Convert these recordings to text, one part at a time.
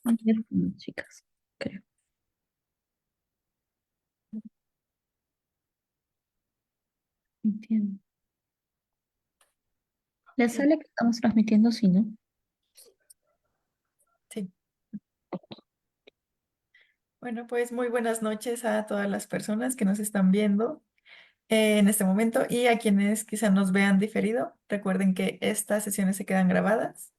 Ayer, chicas, creo. Entiendo. La Sí, sala que estamos transmitiendo, sí, ¿no? sí. Bueno, pues muy buenas noches a todas las personas que nos están viendo en este momento y a quienes quizá nos vean diferido. Recuerden que estas sesiones se quedan grabadas.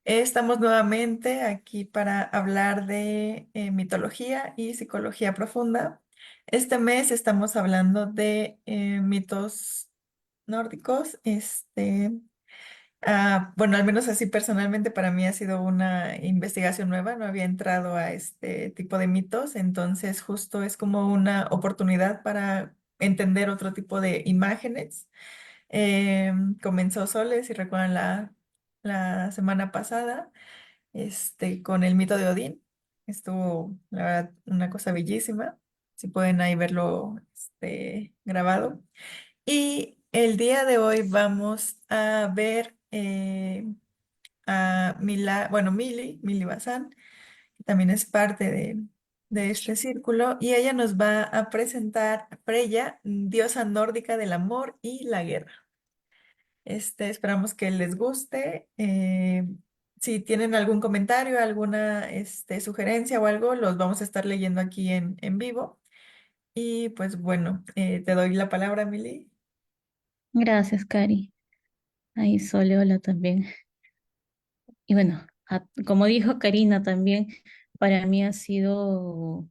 Estamos nuevamente aquí para hablar de mitología y psicología profunda. Este mes estamos hablando de mitos nórdicos. Bueno, al menos así personalmente para mí ha sido una investigación nueva, no había entrado a este tipo de mitos, entonces justo es como una oportunidad para entender otro tipo de imágenes. Comenzó Sole, si recuerdan la semana pasada, con el mito de Odín. Estuvo, la verdad, una cosa bellísima. Si pueden ahí verlo, grabado. Y el día de hoy vamos a ver a Mili Bazán, que también es parte de este círculo, y ella nos va a presentar a Freya, diosa nórdica del amor y la guerra. Esperamos que les guste. Si tienen algún comentario, alguna sugerencia o algo, los vamos a estar leyendo aquí en vivo. Y pues bueno, te doy la palabra, Mili. Gracias, Cari. Ahí Sole, hola también. Y bueno, como dijo Karina también, para mí ha sido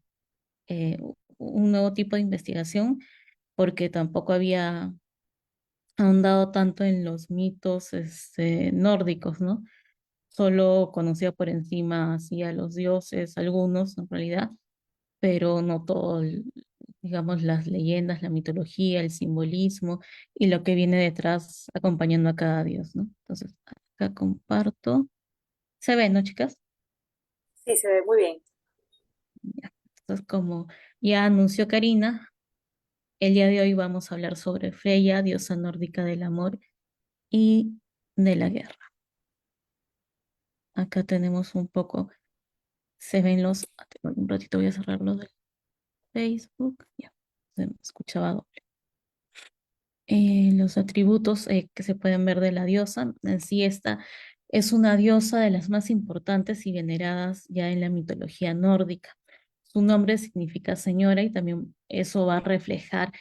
un nuevo tipo de investigación porque tampoco había ahondado tanto en los mitos nórdicos, ¿no? Solo conocía por encima así a los dioses, algunos en realidad, pero no todo, digamos, las leyendas, la mitología, el simbolismo y lo que viene detrás acompañando a cada dios, ¿no? Entonces, acá comparto. ¿Se ve, no, chicas? Sí, se ve muy bien. Ya. Entonces, como ya anunció Karina, el día de hoy vamos a hablar sobre Freya, diosa nórdica del amor y de la guerra. Acá tenemos un poco, se ven un ratito voy a cerrar lo del Facebook, ya, se me escuchaba doble. Los atributos que se pueden ver de la diosa. En sí, esta es una diosa de las más importantes y veneradas ya en la mitología nórdica. Su nombre significa señora y también eso va a reflejar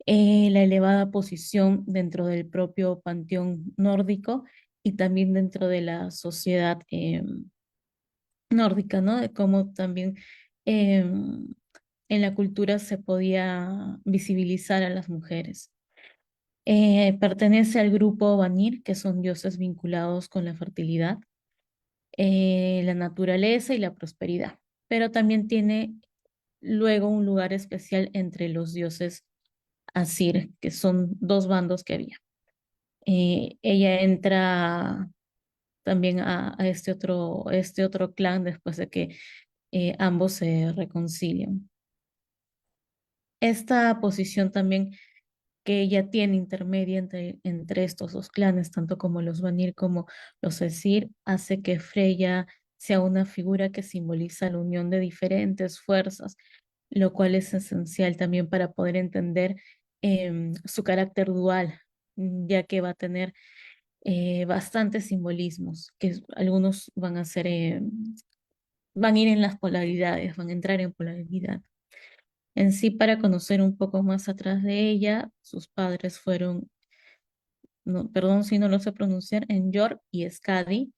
la elevada posición dentro del propio panteón nórdico y también dentro de la sociedad nórdica, ¿no? De cómo también en la cultura se podía visibilizar a las mujeres. Pertenece al grupo Vanir, que son dioses vinculados con la fertilidad, la naturaleza y la prosperidad, pero también tiene luego un lugar especial entre los dioses Asir, que son dos bandos que había. Ella entra también a este otro clan después de que ambos se reconcilian. Esta posición también que ella tiene intermedia entre estos dos clanes, tanto como los Vanir como los Aesir, hace que Freya sea una figura que simboliza la unión de diferentes fuerzas, lo cual es esencial también para poder entender su carácter dual, ya que va a tener bastantes simbolismos, que algunos van a ser, van a ir en las polaridades, van a entrar en polaridad. En sí, para conocer un poco más atrás de ella, sus padres fueron, no, perdón si no lo sé pronunciar, Enjord y Skadi.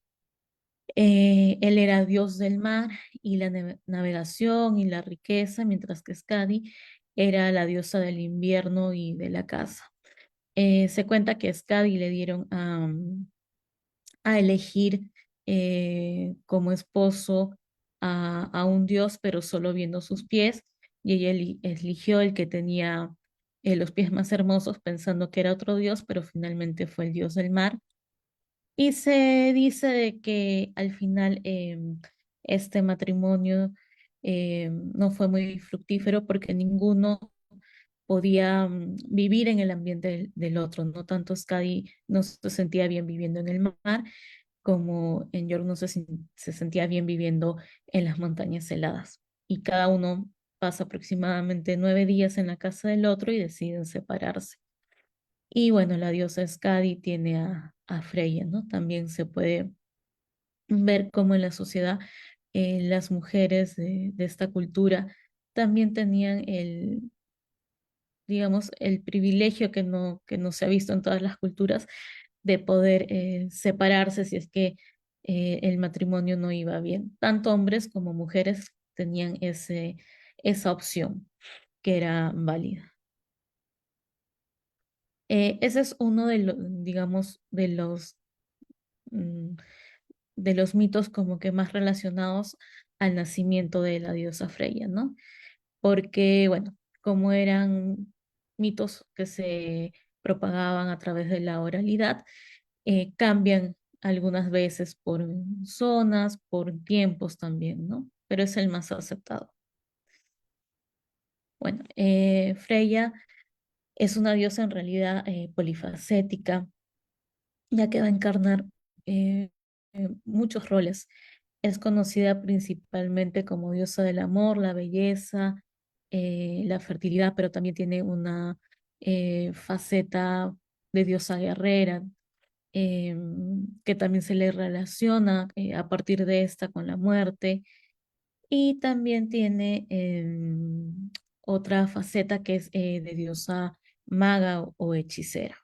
Él era dios del mar y la navegación y la riqueza, mientras que Skadi era la diosa del invierno y de la caza. Se cuenta que a Skadi le dieron a elegir como esposo a un dios, pero solo viendo sus pies, y ella eligió el que tenía los pies más hermosos, pensando que era otro dios, pero finalmente fue el dios del mar. Y se dice de que al final este matrimonio no fue muy fructífero porque ninguno podía vivir en el ambiente del otro, no tanto Skadi no se sentía bien viviendo en el mar como en York no se sentía bien viviendo en las montañas heladas. Y cada uno pasa aproximadamente 9 días en la casa del otro y deciden separarse. Y bueno, la diosa Skadi tiene a Freya, ¿no? También se puede ver cómo en la sociedad las mujeres de esta cultura también tenían digamos, el privilegio que no se ha visto en todas las culturas de poder separarse si es que el matrimonio no iba bien. Tanto hombres como mujeres tenían esa opción que era válida. Ese es uno de los, digamos, mm, de los mitos como que más relacionados al nacimiento de la diosa Freya, ¿no? Porque, bueno, como eran mitos que se propagaban a través de la oralidad, cambian algunas veces por zonas, por tiempos también, ¿no? Pero es el más aceptado. Bueno, Freya es una diosa en realidad polifacética, ya que va a encarnar muchos roles. Es conocida principalmente como diosa del amor, la belleza, la fertilidad, pero también tiene una faceta de diosa guerrera, que también se le relaciona a partir de esta con la muerte. Y también tiene otra faceta que es de diosa maga o hechicera.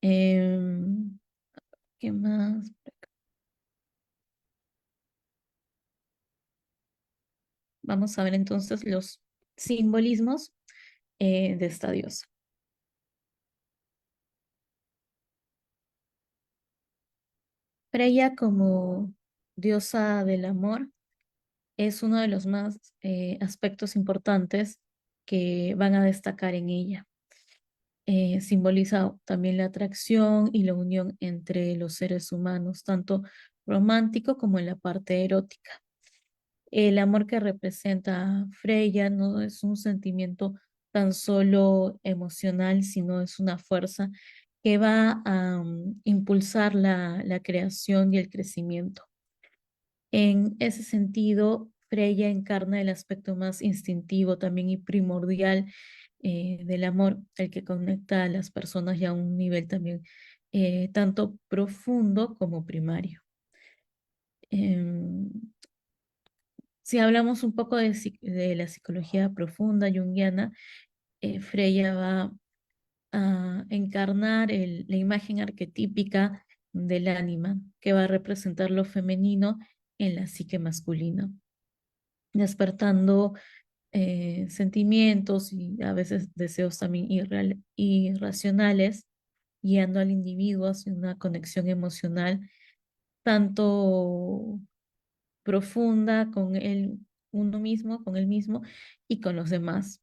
Em, ¿Qué más? Vamos a ver entonces los simbolismos de esta diosa. Freya como diosa del amor es uno de los más aspectos importantes que van a destacar en ella. Simboliza también la atracción y la unión entre los seres humanos, tanto romántico como en la parte erótica. El amor que representa Freya no es un sentimiento tan solo emocional, sino es una fuerza que va a impulsar la creación y el crecimiento. En ese sentido, Freya encarna el aspecto más instintivo también y primordial del amor, el que conecta a las personas ya a un nivel también tanto profundo como primario. Em, si hablamos un poco de la psicología profunda junguiana, Freya va a encarnar la imagen arquetípica del ánima, que va a representar lo femenino en la psique masculina, despertando sentimientos y a veces deseos también irracionales, guiando al individuo hacia una conexión emocional tanto profunda con uno mismo, con él mismo y con los demás.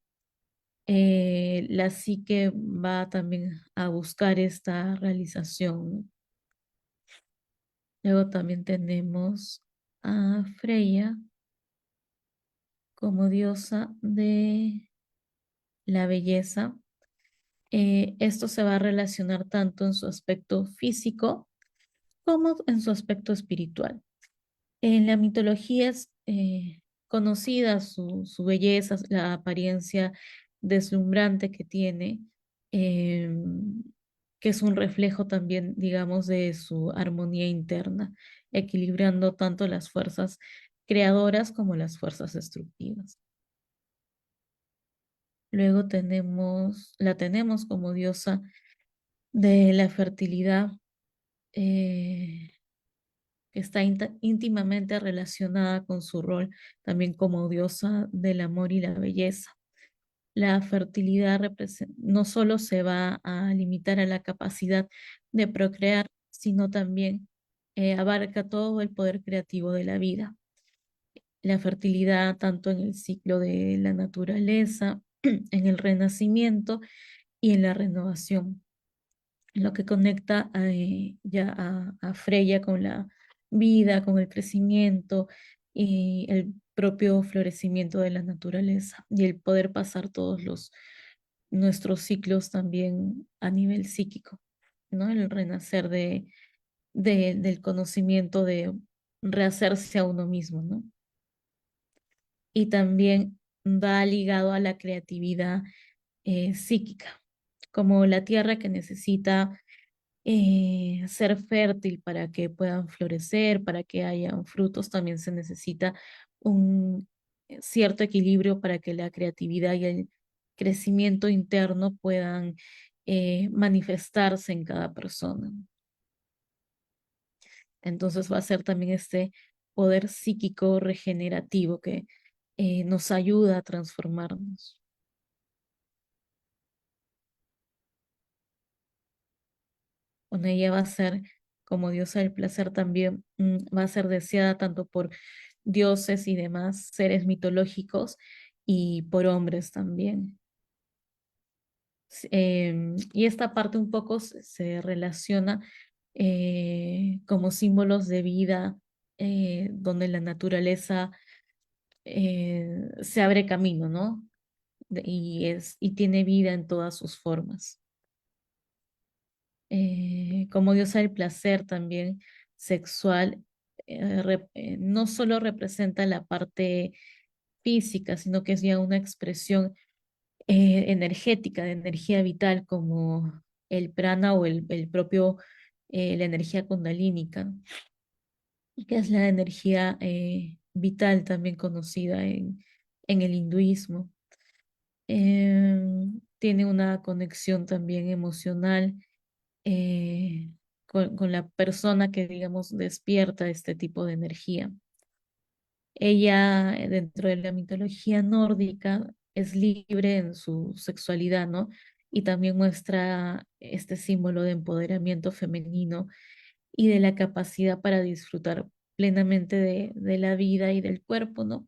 La psique va también a buscar esta realización. Luego también tenemos a Freya como diosa de la belleza. Esto se va a relacionar tanto en su aspecto físico como en su aspecto espiritual. En la mitología es conocida su belleza, la apariencia deslumbrante que tiene, que es un reflejo también, digamos, de su armonía interna, equilibrando tanto las fuerzas creadoras como las fuerzas destructivas. Luego la tenemos como diosa de la fertilidad, eh, que está íntimamente relacionada con su rol también como diosa del amor y la belleza. La fertilidad no solo se va a limitar a la capacidad de procrear, sino también abarca todo el poder creativo de la vida. La fertilidad tanto en el ciclo de la naturaleza, en el renacimiento y en la renovación, lo que conecta ya a Freya con la vida, con el crecimiento y el propio florecimiento de la naturaleza y el poder pasar todos nuestros ciclos también a nivel psíquico, ¿no? El renacer del conocimiento de rehacerse a uno mismo, ¿no? Y también va ligado a la creatividad psíquica, como la tierra que necesita ser fértil para que puedan florecer, para que hayan frutos, también se necesita un cierto equilibrio para que la creatividad y el crecimiento interno puedan manifestarse en cada persona. Entonces va a ser también este poder psíquico regenerativo que nos ayuda a transformarnos. Bueno, ella va a ser, como diosa del placer, también va a ser deseada tanto por dioses y demás seres mitológicos y por hombres también. Y esta parte un poco se relaciona como símbolos de vida, donde la naturaleza se abre camino, ¿no? Y tiene vida en todas sus formas. Como diosa del placer también sexual, no solo representa la parte física, sino que es ya una expresión energética, de energía vital, como el prana o el propio, la energía kundalínica, que es la energía vital también conocida en el hinduismo. Tiene una conexión también emocional con la persona que, digamos, despierta este tipo de energía. Ella, dentro de la mitología nórdica, es libre en su sexualidad, ¿no? Y también muestra este símbolo de empoderamiento femenino y de la capacidad para disfrutar plenamente de la vida y del cuerpo, ¿no?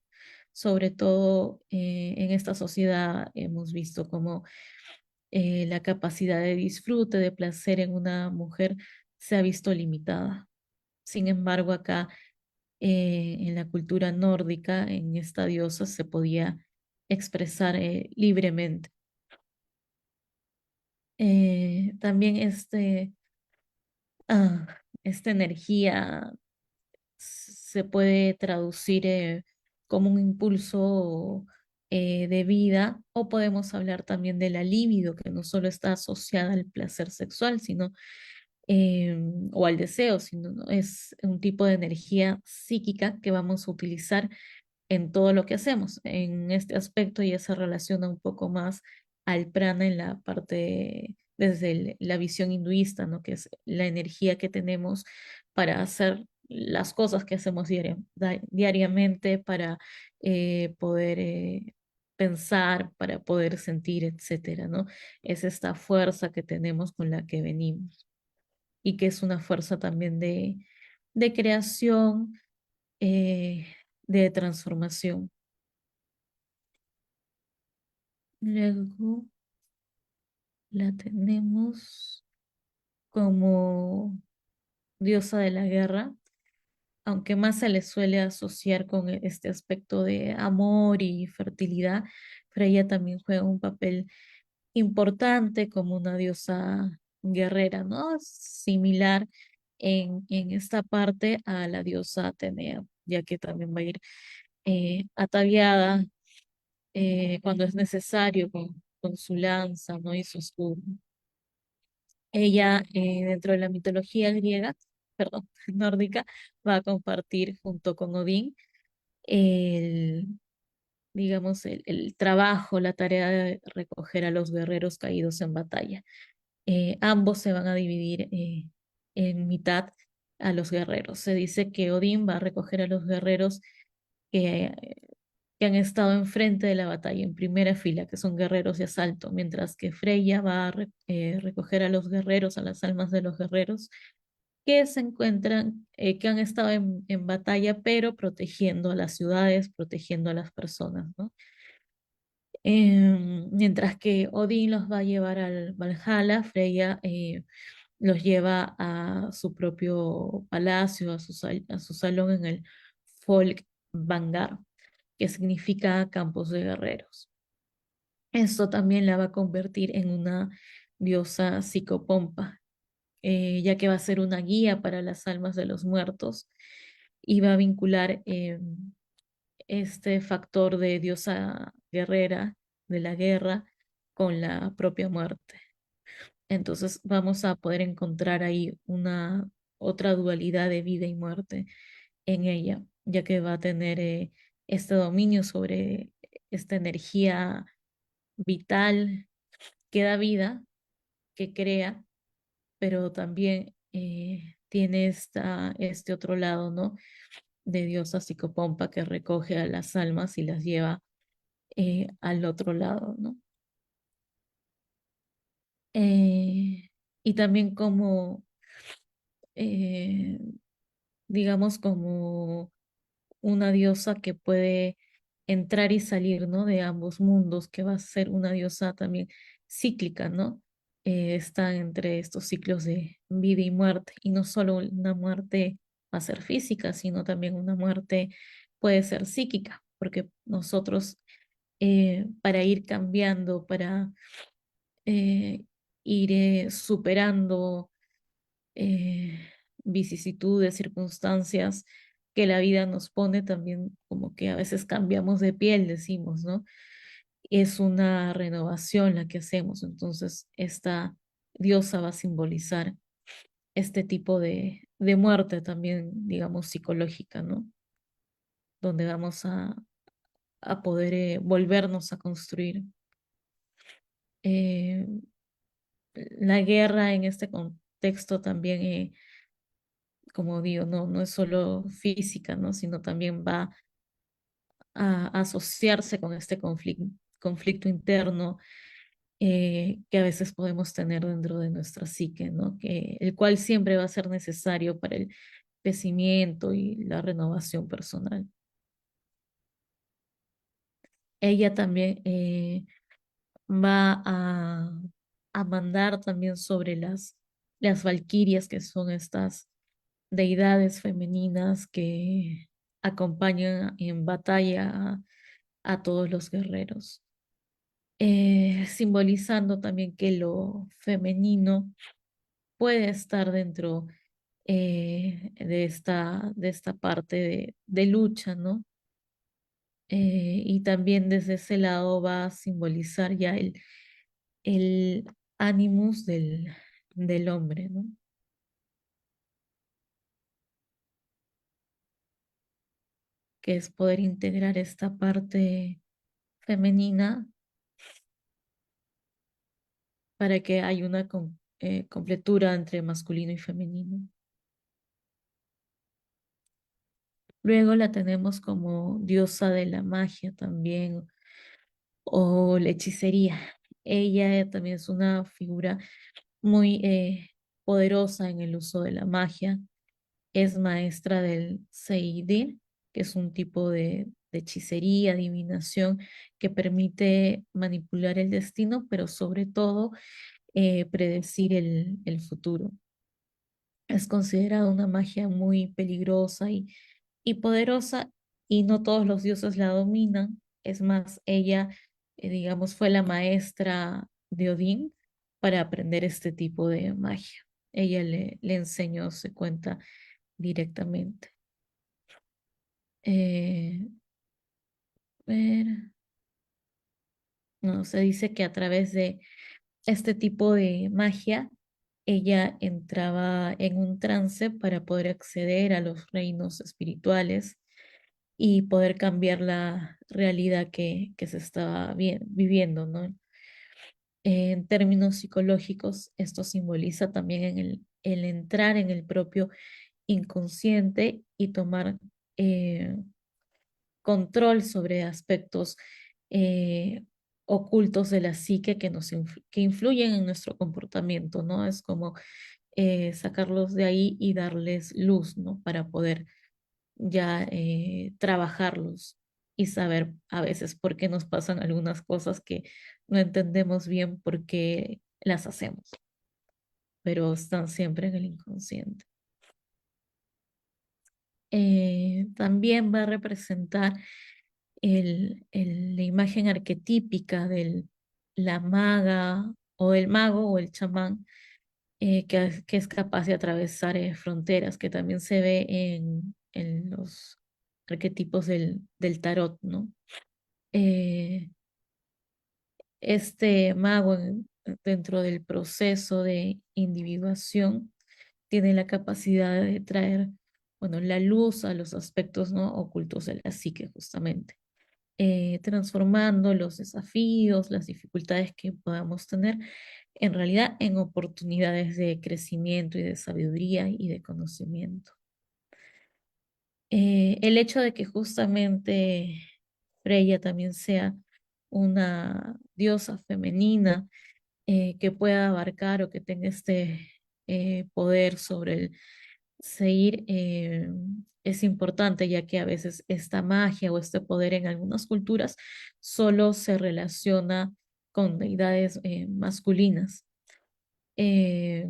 Sobre todo en esta sociedad hemos visto como la capacidad de disfrute, de placer en una mujer se ha visto limitada. Sin embargo, acá en la cultura nórdica, en esta diosa se podía expresar libremente. También ah, esta energía se puede traducir como un impulso de vida, o podemos hablar también de la libido, que no solo está asociada al placer sexual, sino o al deseo, sino ¿no? Es un tipo de energía psíquica que vamos a utilizar en todo lo que hacemos. En este aspecto ya se relaciona un poco más al prana en la parte, desde la visión hinduista, ¿no? Que es la energía que tenemos para hacer las cosas que hacemos diariamente, para poder pensar, para poder sentir, etcétera, ¿no? Es esta fuerza que tenemos con la que venimos y que es una fuerza también de creación, eh, de transformación. Luego la tenemos como diosa de la guerra, aunque más se le suele asociar con este aspecto de amor y fertilidad, pero ella también juega un papel importante como una diosa guerrera, ¿no? Similar en esta parte a la diosa Atenea, ya que también va a ir ataviada cuando es necesario con su lanza, ¿no? Y su escudo. Ella, dentro de la mitología griega, perdón, nórdica, va a compartir junto con Odín el, digamos, el trabajo, la tarea de recoger a los guerreros caídos en batalla. Ambos se van a dividir en mitad a los guerreros. Se dice que Odín va a recoger a los guerreros que, que han estado enfrente de la batalla, en primera fila, que son guerreros de asalto, mientras que Freya va a recoger a los guerreros, a las almas de los guerreros que se encuentran, que han estado en batalla, pero protegiendo a las ciudades, protegiendo a las personas, ¿no? Mientras que Odín los va a llevar al Valhalla, Freya los lleva a su propio palacio, a su salón en el Folkvangar, que significa campos de guerreros. Esto también la va a convertir en una diosa psicopompa, ya que va a ser una guía para las almas de los muertos y va a vincular este factor de diosa guerrera de la guerra con la propia muerte. Entonces vamos a poder encontrar ahí una otra dualidad de vida y muerte en ella, ya que va a tener este dominio sobre esta energía vital que da vida, que crea, pero también tiene este otro lado, ¿no? De diosa psicopompa que recoge a las almas y las lleva al otro lado, ¿no? Y también como, eh, digamos, como una diosa que puede entrar y salir, ¿no? De ambos mundos, que va a ser una diosa también cíclica, ¿no? Está entre estos ciclos de vida y muerte, y no solo una muerte va a ser física, sino también una muerte puede ser psíquica, porque nosotros para ir cambiando, para eh, ir superando eh, vicisitudes, circunstancias que la vida nos pone también, como que a veces cambiamos de piel, decimos, ¿no? Es una renovación la que hacemos, entonces esta diosa va a simbolizar este tipo de muerte también, digamos, psicológica, ¿no? Donde vamos a poder volvernos a construir. Eh, la guerra en este contexto también como digo, no es solo física, ¿no? Sino también va a asociarse con este conflicto interno que a veces podemos tener dentro de nuestra psique, ¿no? El cual siempre va a ser necesario para el crecimiento y la renovación personal. Ella también va a mandar también sobre las valquirias, que son estas deidades femeninas que acompañan en batalla a todos los guerreros, simbolizando también que lo femenino puede estar dentro de esta parte de lucha, ¿no? Y también desde ese lado va a simbolizar ya el animus del hombre, ¿no? Que es poder integrar esta parte femenina para que haya una completura entre masculino y femenino. Luego la tenemos como diosa de la magia también, o la hechicería. Ella también es una figura muy poderosa en el uso de la magia. Es maestra del Seidir, que es un tipo de hechicería, adivinación, que permite manipular el destino, pero sobre todo predecir el futuro. Es considerada una magia muy peligrosa y poderosa, y no todos los dioses la dominan. Es más, ella, digamos, fue la maestra de Odín para aprender este tipo de magia. Ella le enseñó, se cuenta directamente. Eh, ver, no, se dice que a través de este tipo de magia, ella entraba en un trance para poder acceder a los reinos espirituales y poder cambiar la realidad que se estaba viviendo, ¿no? En términos psicológicos, esto simboliza también en el entrar en el propio inconsciente y tomar control sobre aspectos eh, ocultos de la psique que que influyen en nuestro comportamiento, ¿no? Es como sacarlos de ahí y darles luz, ¿no? Para poder ya trabajarlos y saber a veces por qué nos pasan algunas cosas que no entendemos bien por qué las hacemos, pero están siempre en el inconsciente. También va a representar la imagen arquetípica de la maga o el mago o el chamán, que es capaz de atravesar fronteras, que también se ve en los arquetipos del tarot, ¿no? Eh, este mago dentro del proceso de individuación tiene la capacidad de traer, bueno, la luz a los aspectos, ¿no?, ocultos de la psique, justamente, transformando los desafíos, las dificultades que podamos tener, en realidad en oportunidades de crecimiento y de sabiduría y de conocimiento. El hecho de que justamente Freya también sea una diosa femenina, que pueda abarcar o que tenga este poder sobre el seguir, es importante, ya que a veces esta magia o este poder en algunas culturas solo se relaciona con deidades masculinas. Eh,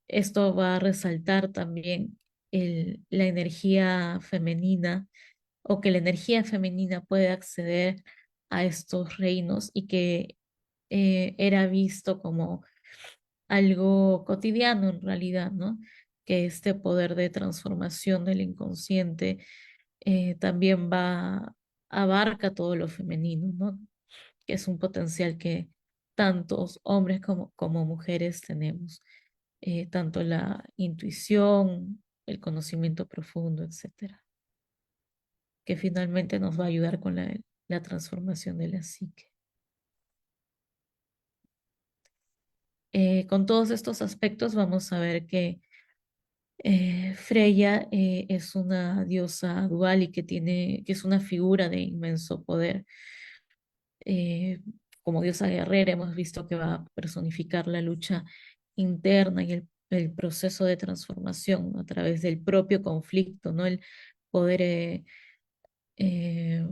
Esto va a resaltar también la energía femenina, o que la energía femenina puede acceder a estos reinos, y que era visto como algo cotidiano en realidad, ¿no? Que este poder de transformación del inconsciente también abarca todo lo femenino, ¿no? Que es un potencial que tantos hombres como mujeres tenemos, tanto la intuición, el conocimiento profundo, etcétera, que finalmente nos va a ayudar con la transformación de la psique. Con todos estos aspectos vamos a ver que Freya es una diosa dual y que es una figura de inmenso poder. Eh, Como diosa guerrera hemos visto que va a personificar la lucha interna y el proceso de transformación a través del propio conflicto, ¿no? El poder eh,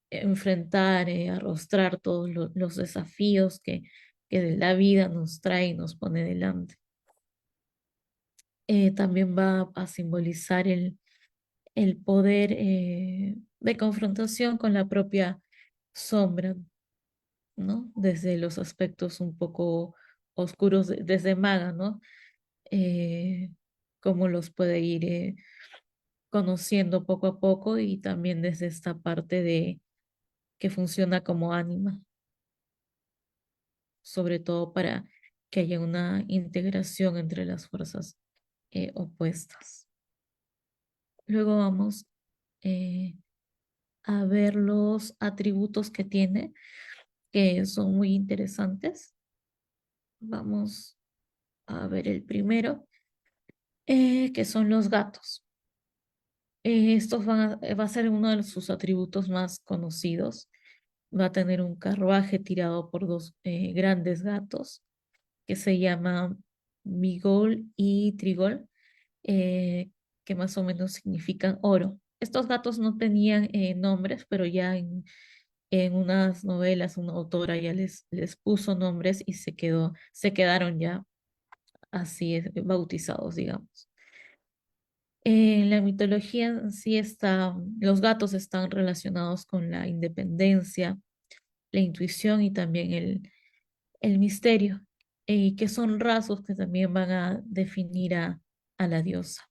enfrentar, arrostrar todos los desafíos que la vida nos trae y nos pone delante. También va a simbolizar el poder de confrontación con la propia sombra, ¿no? Desde los aspectos un poco oscuros, desde Maga, ¿no? Eh, Cómo los puede ir conociendo poco a poco, y también desde esta parte de que funciona como ánima, sobre todo para que haya una integración entre las fuerzas opuestas. Luego vamos eh, a ver los atributos que tiene, que son muy interesantes. Vamos a ver el primero, que son los gatos. Estos va a ser uno de sus atributos más conocidos. Va a tener un carruaje tirado por dos grandes gatos que se llaman Migol y Trigol, eh, que más o menos significan oro. Estos gatos no tenían nombres, pero ya en unas novelas una autora ya les puso nombres, y se quedaron ya así bautizados, digamos. En la mitología en sí los gatos están relacionados con la independencia, la intuición y también el misterio, que son rasgos que también van a definir a la diosa.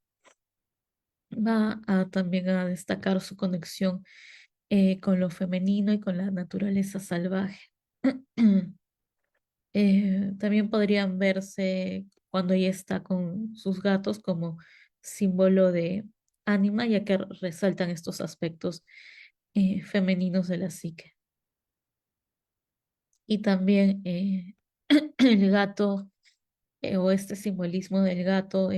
Va a también a destacar su conexión con lo femenino y con la naturaleza salvaje. También podrían verse cuando ella está con sus gatos como símbolo de ánima, ya que resaltan estos aspectos femeninos de la psique. Y también el gato, o este simbolismo del gato,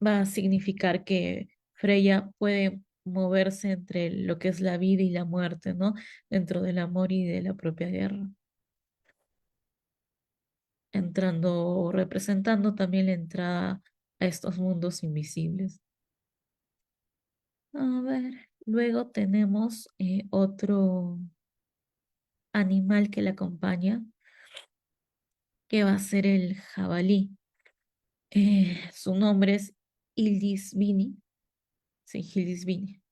va a significar que Freya puede moverse entre lo que es la vida y la muerte, ¿no? Dentro del amor y de la propia guerra, entrando, representando también la entrada a estos mundos invisibles. A ver, luego tenemos otro animal que le acompaña, que va a ser el jabalí. Su nombre es Hildisvini, sí, Hildisvini,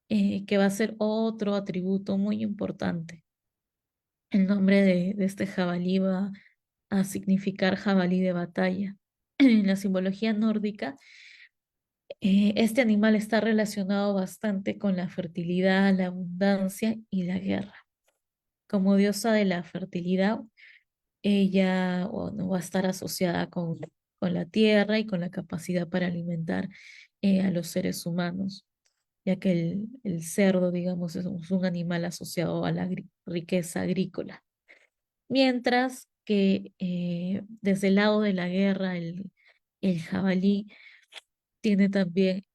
que va a ser otro atributo muy importante. El nombre de este jabalí a significar jabalí de batalla. En la simbología nórdica, este animal está relacionado bastante con la fertilidad, la abundancia y la guerra. Como diosa de la fertilidad, ella bueno, va a estar asociada con la tierra y con la capacidad para alimentar a los seres humanos, ya que el cerdo, digamos, es un animal asociado a la riqueza agrícola. Mientras que desde el lado de la guerra, el jabalí tiene también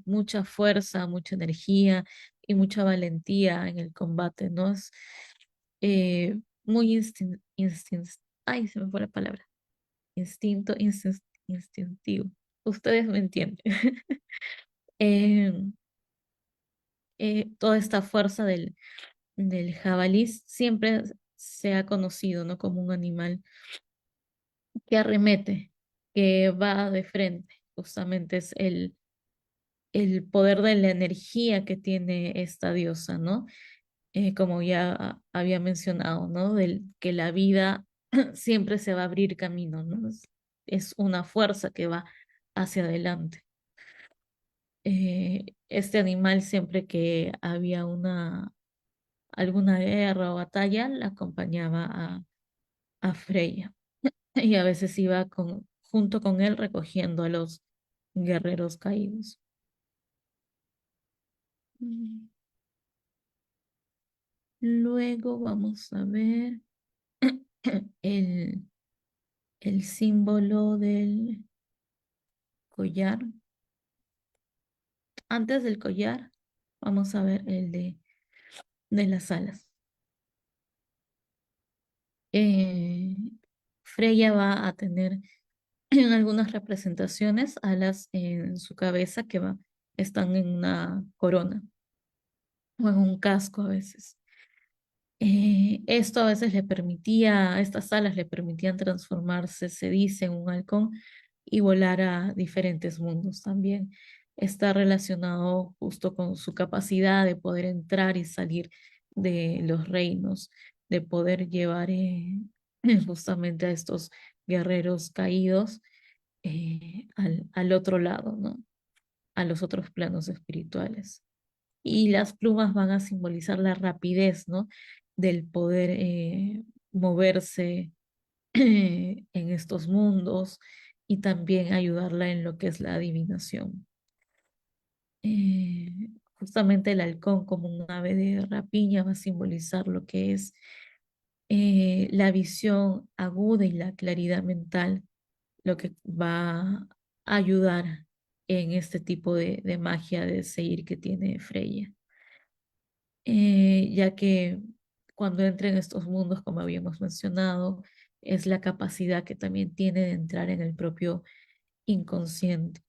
mucha fuerza, mucha energía y mucha valentía en el combate, ¿no? Es muy ay, se me fue la palabra, instintivo. Ustedes me entienden. Eh, Toda esta fuerza del jabalí siempre se ha conocido, ¿no? Como un animal que arremete, que va de frente. Justamente es el poder de la energía que tiene esta diosa, ¿no? Como ya había mencionado, ¿no? Que la vida siempre se va a abrir camino, ¿no? Es una fuerza que va hacia adelante. Este animal siempre que había alguna guerra o batalla, la acompañaba a Freya y a veces iba junto con él recogiendo a los guerreros caídos. Mm. Luego vamos a ver el, el símbolo del collar. Antes del collar, vamos a ver el de las alas. Eh, Freya va a tener en algunas representaciones alas en su cabeza están en una corona o en un casco a veces. Esto a veces estas alas le permitían transformarse, se dice, en un halcón y volar a diferentes mundos también. Está relacionado justo con su capacidad de poder entrar y salir de los reinos, de poder llevar justamente a estos guerreros caídos al otro lado, ¿no? A los otros planos espirituales. Y las plumas van a simbolizar la rapidez, ¿no? Del poder moverse en estos mundos y también ayudarla en lo que es la adivinación. Justamente el halcón como un ave de rapiña va a simbolizar lo que es la visión aguda y la claridad mental, lo que va a ayudar en este tipo de magia de seguir que tiene Freya. Ya que cuando entra en estos mundos, como habíamos mencionado, es la capacidad que también tiene de entrar en el propio inconsciente.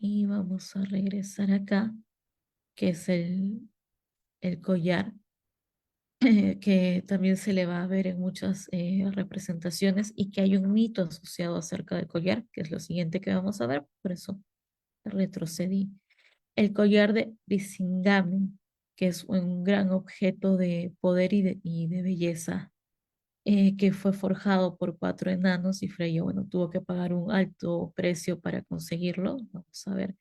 Y vamos a regresar acá, que es el collar, que también se le va a ver en muchas representaciones y que hay un mito asociado acerca del collar, que es lo siguiente que vamos a ver, por eso retrocedí. El collar de Brisingamen, que es un gran objeto de poder y de belleza, que fue forjado por cuatro enanos y Freya, bueno, tuvo que pagar un alto precio para conseguirlo. Vamos a ver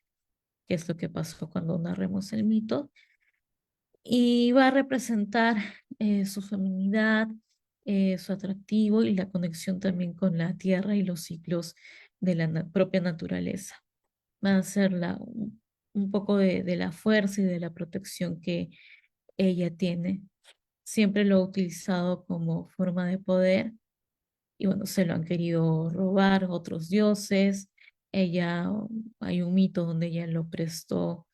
qué es lo que pasó cuando narremos el mito. Y va a representar su feminidad, su atractivo y la conexión también con la tierra y los ciclos de la propia naturaleza. Va a ser un poco de la fuerza y de la protección que ella tiene. Siempre lo ha utilizado como forma de poder y bueno, se lo han querido robar otros dioses. Ella, hay un mito donde ella lo prestó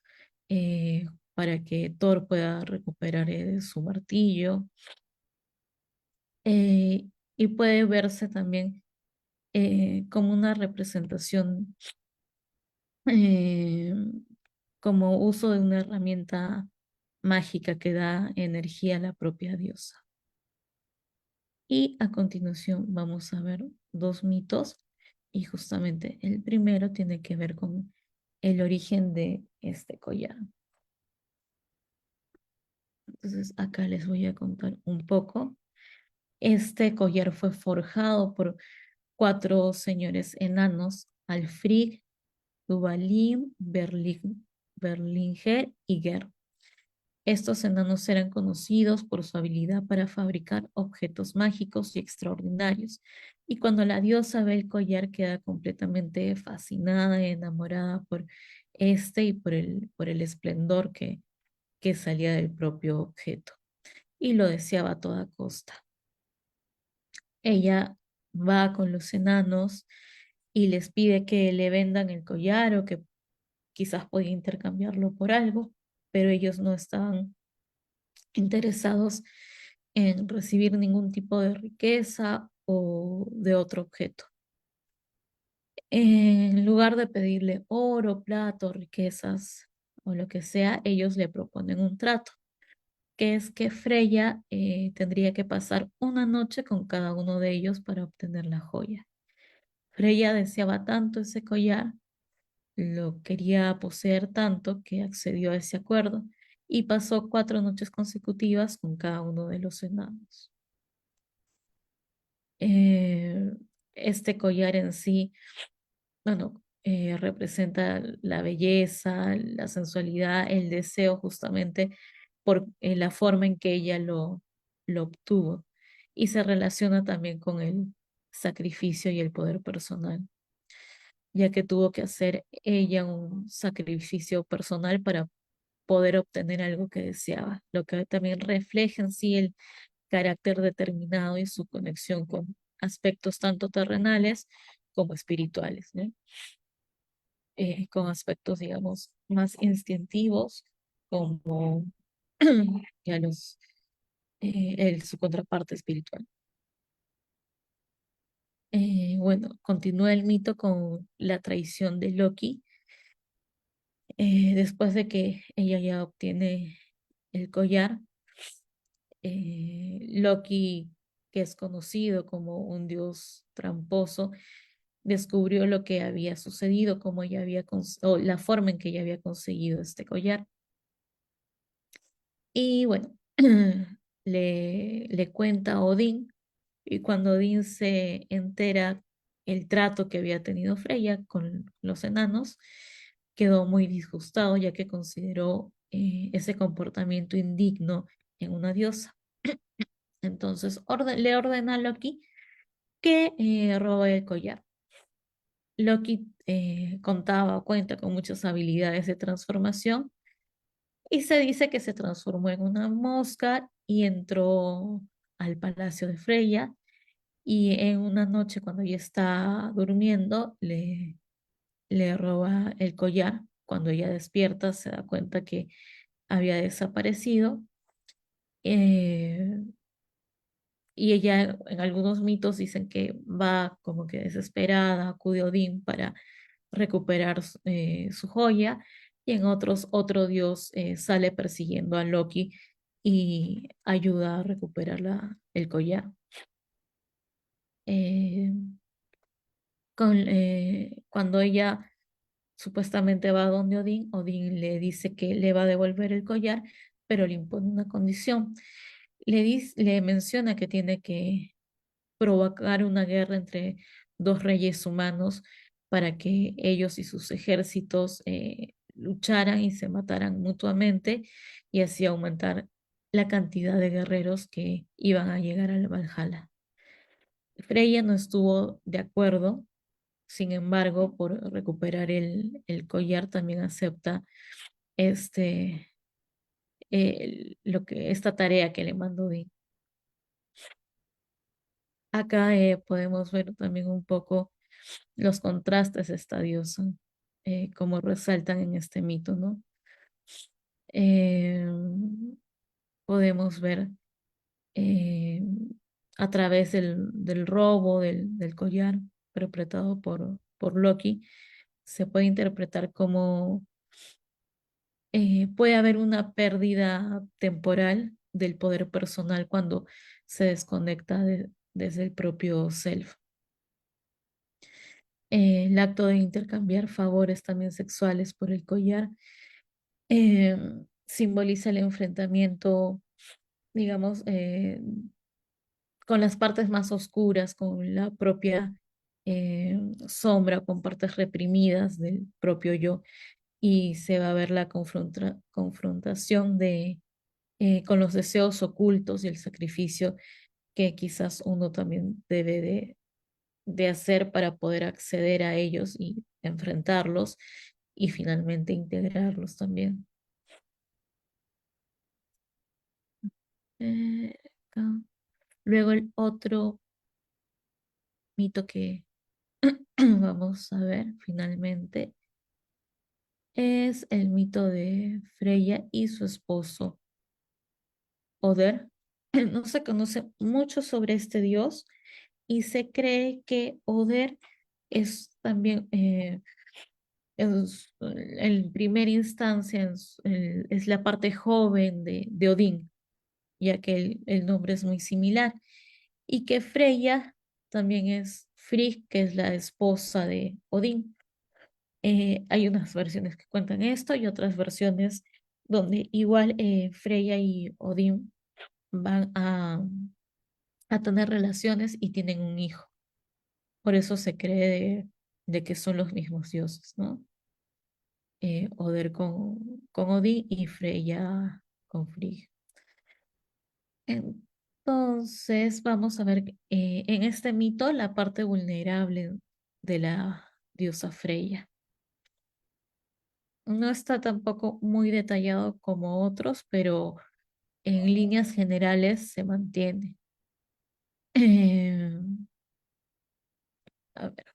para que Thor pueda recuperar su martillo. Eh, y puede verse también como una representación, eh, como uso de una herramienta mágica que da energía a la propia diosa. Y a continuación vamos a ver dos mitos y justamente el primero tiene que ver con el origen de este collar. Entonces acá les voy a contar un poco. Este collar fue forjado por cuatro señores enanos, Alfrid, Duvalin, Berlinger y Ger. Estos enanos eran conocidos por su habilidad para fabricar objetos mágicos y extraordinarios. Y cuando la diosa ve el collar, queda completamente fascinada y enamorada por este y por el esplendor que salía del propio objeto. Y lo deseaba a toda costa. Ella va con los enanos y les pide que le vendan el collar o que quizás podía intercambiarlo por algo, pero ellos no estaban interesados en recibir ningún tipo de riqueza o de otro objeto. En lugar de pedirle oro, plato, riquezas o lo que sea, ellos le proponen un trato, que es que Freya tendría que pasar una noche con cada uno de ellos para obtener la joya. Freya deseaba tanto ese collar, lo quería poseer tanto que accedió a ese acuerdo y pasó 4 noches consecutivas con cada uno de los enanos. Eh, este collar en sí, bueno, representa la belleza, la sensualidad, el deseo justamente por la forma en que ella lo obtuvo y se relaciona también con el sacrificio y el poder personal, ya que tuvo que hacer ella un sacrificio personal para poder obtener algo que deseaba, lo que también refleja en sí el carácter determinado y su conexión con aspectos tanto terrenales como espirituales, ¿no? Con aspectos, digamos, más instintivos, como ya su contraparte espiritual. Bueno, continúa el mito con la traición de Loki. Después de que ella ya obtiene el collar, Loki, que es conocido como un dios tramposo, descubrió lo que había sucedido, cómo ella o la forma en que ella había conseguido este collar. Y bueno, le cuenta a Odín, y cuando Odín se entera el trato que había tenido Freya con los enanos, quedó muy disgustado ya que consideró ese comportamiento indigno en una diosa. Entonces le ordena a Loki que robe el collar. Loki contaba o cuenta con muchas habilidades de transformación y se dice que se transformó en una mosca y entró al palacio de Freya y en una noche cuando ella está durmiendo le roba el collar. Cuando ella despierta se da cuenta que había desaparecido. eh, y ella en algunos mitos dicen que va como que desesperada, acude a Odín para recuperar su joya, y en otros otro dios sale persiguiendo a Loki y ayuda a recuperar el collar. Eh, cuando ella supuestamente va a donde Odín, Odín le dice que le va a devolver el collar, pero le impone una condición. Le menciona que tiene que provocar una guerra entre dos reyes humanos para que ellos y sus ejércitos lucharan y se mataran mutuamente y así aumentar la cantidad de guerreros que iban a llegar al Valhalla. Freya no estuvo de acuerdo, sin embargo, por recuperar el collar también acepta este, esta tarea que le mandó Odín. Acá podemos ver también un poco los contrastes de esta diosa, como resaltan en este mito, ¿no? Eh, Podemos ver eh, a través del robo del collar perpetrado por Loki, se puede interpretar como puede haber una pérdida temporal del poder personal cuando se desconecta desde el propio self. El acto de intercambiar favores también sexuales por el collar simboliza el enfrentamiento, digamos, con las partes más oscuras, con la propia sombra, con partes reprimidas del propio yo, y se va a ver la confrontación con los deseos ocultos y el sacrificio que quizás uno también debe de hacer para poder acceder a ellos y enfrentarlos y finalmente integrarlos también. Eh, acá. Luego el otro mito que vamos a ver finalmente es el mito de Freya y su esposo Oder. No se conoce mucho sobre este dios y se cree que Oder es también, en primera instancia, es la parte joven de Odín, ya que el nombre es muy similar, y que Freya también es Frigg, que es la esposa de Odín. Hay unas versiones que cuentan esto y otras versiones donde igual Freya y Odín van a tener relaciones y tienen un hijo. Por eso se cree de que son los mismos dioses, ¿no? Oder con Odín y Freya con Frigg. Entonces, vamos a ver en este mito la parte vulnerable de la diosa Freya. No está tampoco muy detallado como otros, pero en líneas generales se mantiene. Eh, a ver,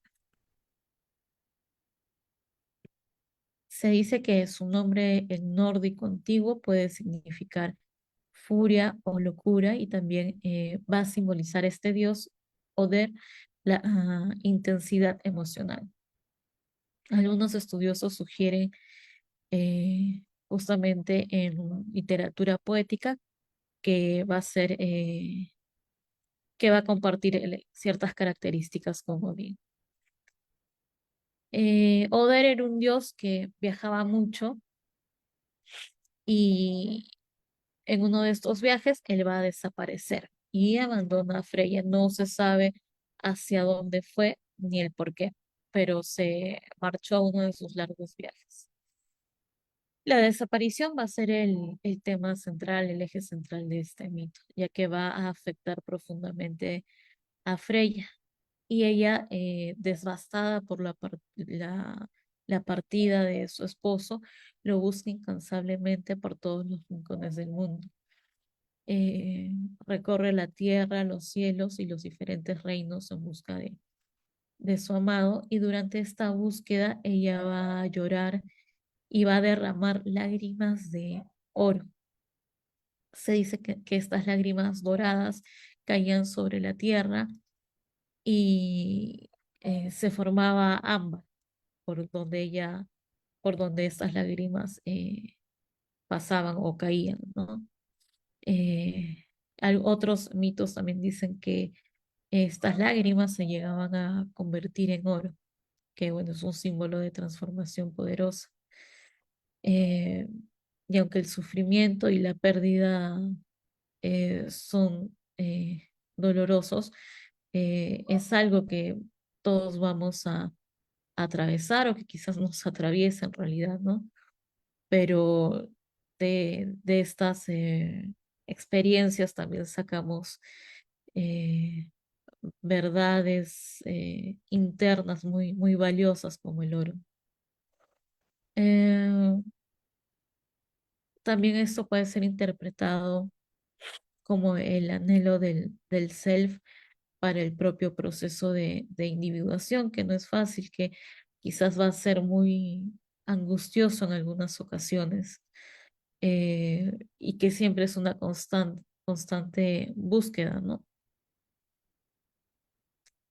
se dice que su nombre en nórdico antiguo puede significar furia o locura y también va a simbolizar este dios Oder la intensidad emocional. Algunos estudiosos sugieren justamente en literatura poética que va a ser que va a compartir ciertas características con Odín. Oder era un dios que viajaba mucho y en uno de estos viajes él va a desaparecer y abandona a Freya. No se sabe hacia dónde fue ni el por qué, pero se marchó a uno de sus largos viajes. La desaparición va a ser el tema central, el eje central de este mito, ya que va a afectar profundamente a Freya. Y ella, devastada por la partida de su esposo, lo busca incansablemente por todos los rincones del mundo. Recorre la tierra, los cielos y los diferentes reinos en busca de su amado, y durante esta búsqueda ella va a llorar y va a derramar lágrimas de oro. Se dice que estas lágrimas doradas caían sobre la tierra y se formaba ámbar por donde por donde estas lágrimas pasaban o caían, ¿no? Eh, Otros mitos también dicen que estas lágrimas se llegaban a convertir en oro, que bueno, es un símbolo de transformación poderosa. Eh, y aunque el sufrimiento y la pérdida son dolorosos, es algo que todos vamos a atravesar o que quizás nos atraviesa en realidad, ¿no? Pero de estas experiencias también sacamos eh, verdades internas muy valiosas como el oro. Eh, También esto puede ser interpretado como el anhelo del self para el propio proceso de individuación, que no es fácil, que quizás va a ser muy angustioso en algunas ocasiones, y que siempre es una constante búsqueda, ¿no?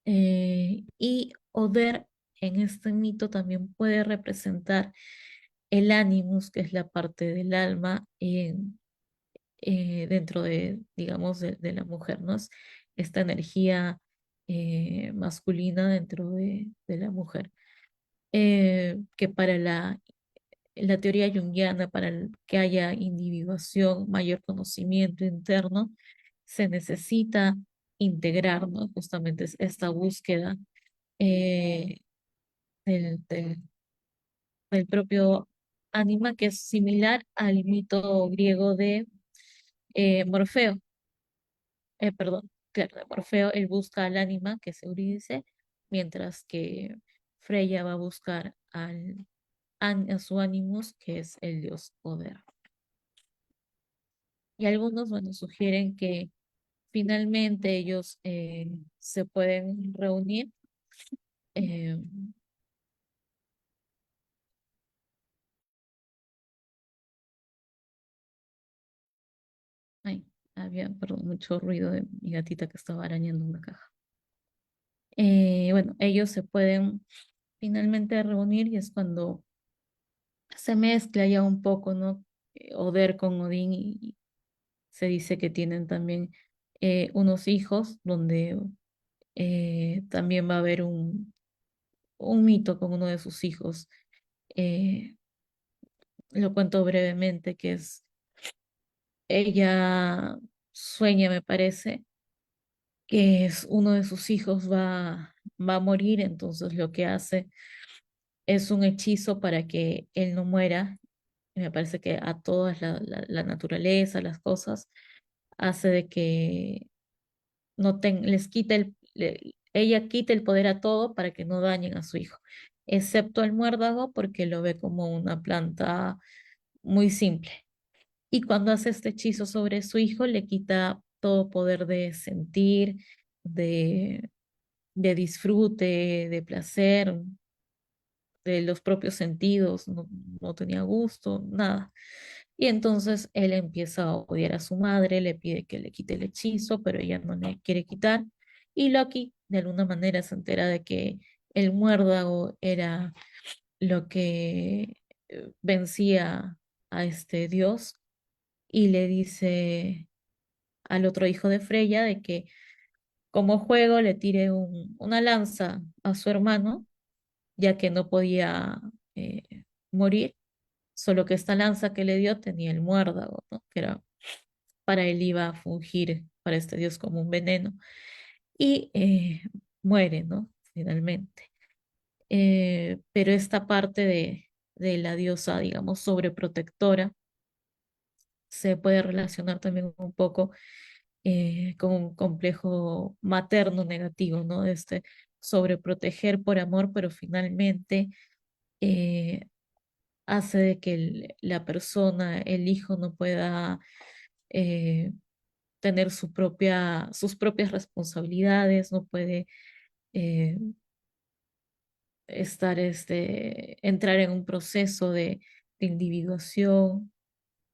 Y Oder en este mito también puede representar el ánimos, que es la parte del alma dentro de, digamos, de la mujer, ¿no? Es esta energía masculina dentro de la mujer, que para la teoría junguiana, para que haya individuación, mayor conocimiento interno, se necesita integrar, ¿no? Justamente es esta búsqueda eh, del, del- del propio ánima, que es similar al mito griego de Morfeo. Perdón, claro, de Morfeo. Él busca al ánima, que es Eurídice, mientras que Freya va a buscar a su ánimos, que es el dios Oder. Y algunos, bueno, sugieren que finalmente ellos se pueden reunir. eh, Ay, había, perdón, mucho ruido de mi gatita que estaba arañando una caja. Bueno, ellos se pueden finalmente reunir y es cuando se mezcla ya un poco, ¿no? Oder con Odín, y se dice que tienen también unos hijos donde también va a haber un mito con uno de sus hijos. Eh, lo cuento brevemente, que es, ella sueña, me parece, que es uno de sus hijos va a morir, entonces lo que hace es un hechizo para que él no muera. Y me parece que a todas la naturaleza, las cosas, hace de que no les quita ella quita el poder a todo para que no dañen a su hijo, excepto al muérdago porque lo ve como una planta muy simple. Y cuando hace este hechizo sobre su hijo, le quita todo poder de sentir, de, de disfrute, de placer, de los propios sentidos, no, no tenía gusto, nada. Y entonces él empieza a odiar a su madre, le pide que le quite el hechizo, pero ella no le quiere quitar. Y Loki, de alguna manera, se entera de que el muérdago era lo que vencía a este dios, y le dice al otro hijo de Freya de que como juego le tire una lanza a su hermano, ya que no podía eh, morir, solo que esta lanza que le dio tenía el muérdago, ¿no? Que era, para él iba a fungir para este dios como un veneno, y muere, ¿no? Finalmente. Pero esta parte de la diosa, digamos, sobreprotectora, se puede relacionar también un poco con un complejo materno negativo, ¿no? Este sobreproteger por amor, pero finalmente eh, hace de que la persona, el hijo, no pueda eh, tener sus propias responsabilidades, no puede eh, entrar en un proceso de individuación,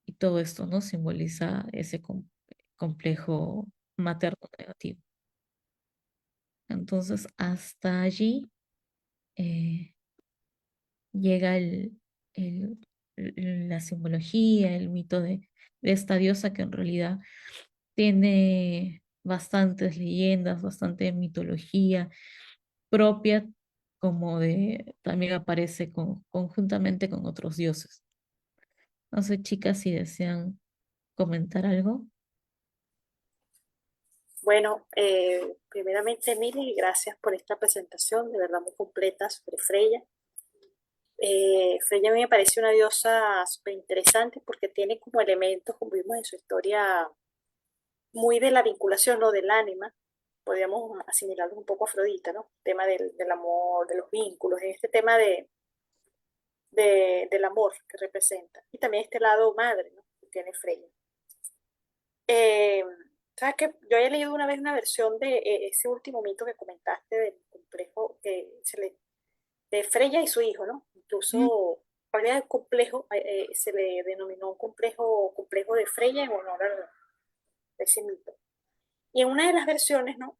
y todo esto, ¿no? Simboliza ese complejo materno negativo. Entonces, hasta allí eh, llega la simbología, el mito de esta diosa, que en realidad tiene bastantes leyendas, bastante mitología propia, también aparece conjuntamente con otros dioses. No sé, chicas, si desean comentar algo. Bueno, primeramente, Mili, gracias por esta presentación, de verdad muy completa sobre Freya. Freya a mí me parece una diosa súper interesante porque tiene como elementos, como vimos en su historia, muy de la vinculación, ¿no? Del ánima. Podríamos asimilarlo un poco a Afrodita, ¿no? El tema del amor, de los vínculos, en este tema del amor que representa. Y también este lado madre, ¿no? Que tiene Freya. Eh, ¿Sabes qué? Yo había leído una vez una versión de ese último mito que comentaste del complejo de Freya y su hijo, ¿no? Mm. Incluso había el complejo, se le denominó un complejo de Freya en honor a ese mito. Y en una de las versiones, ¿no?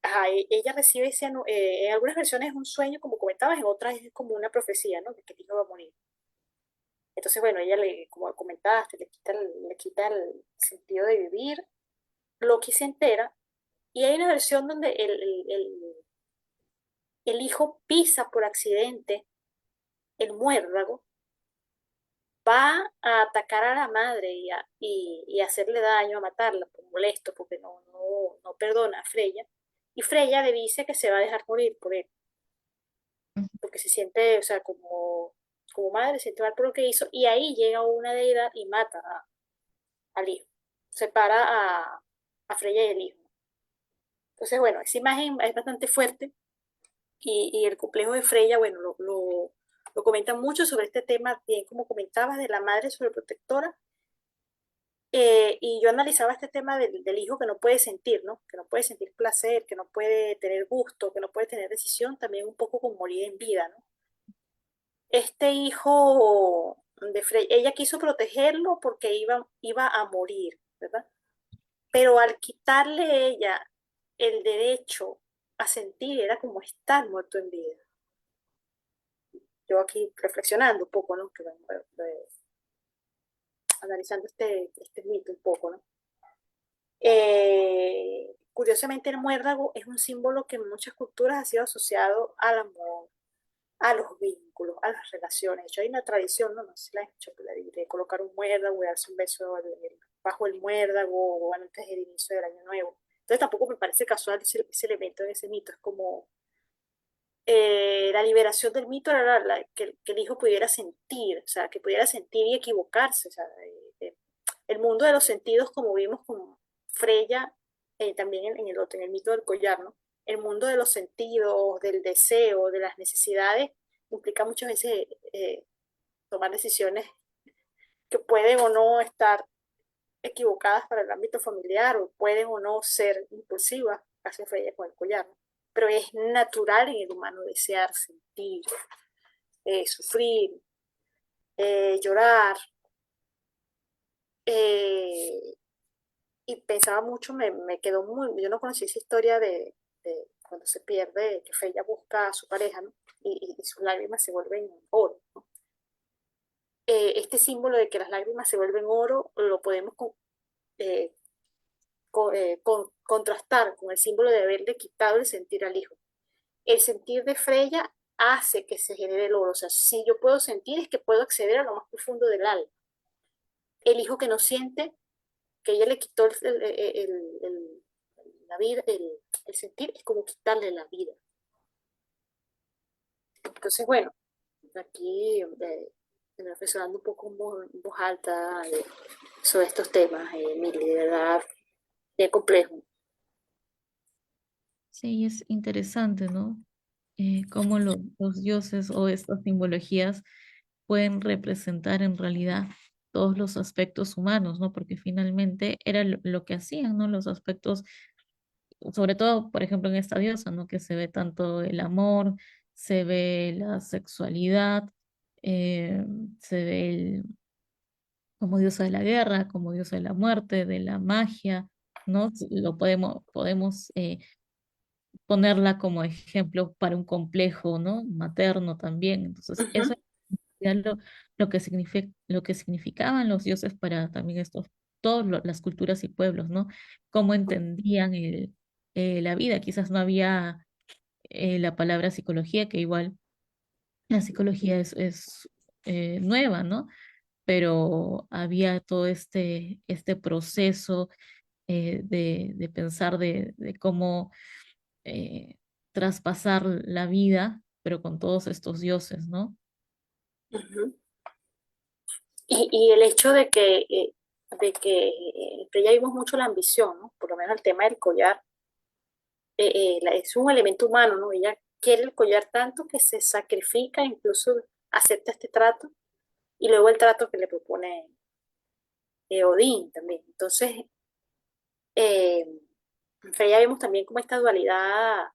Ajá, ella recibe en algunas versiones es un sueño, como comentabas, en otras es como una profecía, ¿no? De que el hijo va a morir. Entonces, bueno, como comentaste, le quita el sentido de vivir. Loki se entera y hay una versión donde el hijo pisa por accidente el muérdago va a atacar a la madre y hacerle daño, a matarla por molesto, porque no perdona a Freya. Y Freya le dice que se va a dejar morir por él, porque se siente, o sea, como madre, se siente mal por lo que hizo, y ahí llega una deidad y mata al hijo, separa a Freya y el hijo. Entonces, bueno, esa imagen es bastante fuerte y el complejo de Freya, bueno, lo comentan mucho sobre este tema, bien como comentabas, de la madre sobreprotectora. Y yo analizaba este tema del hijo que no puede sentir, ¿no? Que no puede sentir placer, que no puede tener gusto, que no puede tener decisión, también un poco como morir en vida, ¿no? Este hijo de Frey, ella quiso protegerlo porque iba a morir, ¿verdad? Pero al quitarle ella el derecho a sentir, era como estar muerto en vida. Yo aquí reflexionando un poco, ¿no? Analizando este mito un poco, ¿no? Curiosamente, el muérdago es un símbolo que en muchas culturas ha sido asociado al amor, a los vínculos, a las relaciones. De hecho, hay una tradición, no sé si la has hecho, de colocar un muérdago y darse un beso bajo el muérdago o antes del inicio del año nuevo. Entonces, tampoco me parece casual ese elemento de ese mito. Es como la liberación del mito era que el hijo pudiera sentir, o sea, que pudiera sentir y equivocarse. O sea, el mundo de los sentidos, como vimos con Freya, también en el mito del collar, ¿no? El mundo de los sentidos, del deseo, de las necesidades, implica muchas veces tomar decisiones que pueden o no estar equivocadas para el ámbito familiar o pueden o no ser impulsivas hacia Freya con el collar, ¿no? Pero es natural en el humano desear, sentir, sufrir, llorar. Eh, y pensaba mucho, me quedó muy, yo no conocí esa historia de cuando se pierde, que Freya busca a su pareja, ¿no? Y sus lágrimas se vuelven oro, ¿no? Este símbolo de que las lágrimas se vuelven oro lo podemos eh, contrastar con el símbolo de haberle quitado el sentir al hijo. El sentir de Freya hace que se genere el oro, o sea, si yo puedo sentir es que puedo acceder a lo más profundo del alma. El hijo que no siente, que ella le quitó la vida, el sentir, es como quitarle la vida. Entonces, bueno, aquí reflexionando un poco en voz alta sobre estos temas, Mili, de verdad, bien complejo. Sí, es interesante, ¿no? Cómo los dioses o estas simbologías pueden representar en realidad todos los aspectos humanos, ¿no? Porque finalmente era lo que hacían, ¿no? Los aspectos, sobre todo, por ejemplo, en esta diosa, ¿no? Que se ve tanto el amor, se ve la sexualidad, eh, se ve como diosa de la guerra, como diosa de la muerte, de la magia, ¿no? Lo podemos ponerla como ejemplo para un complejo, ¿no? Materno también. Entonces, eso Ujú, ya lo que significaban los dioses para también las culturas y pueblos, ¿no? Cómo entendían la vida. Quizás no había la palabra psicología, que igual la psicología es nueva, ¿no? Pero había todo este proceso de pensar de cómo eh, traspasar la vida, pero con todos estos dioses, ¿no? ujú. Y el hecho de que ya vimos mucho la ambición, ¿no? Por lo menos el tema del collar, es un elemento humano, ¿no? Ella quiere el collar tanto que se sacrifica, incluso acepta este trato, y luego el trato que le propone Odín también. Entonces, eh, ya vemos también como esta dualidad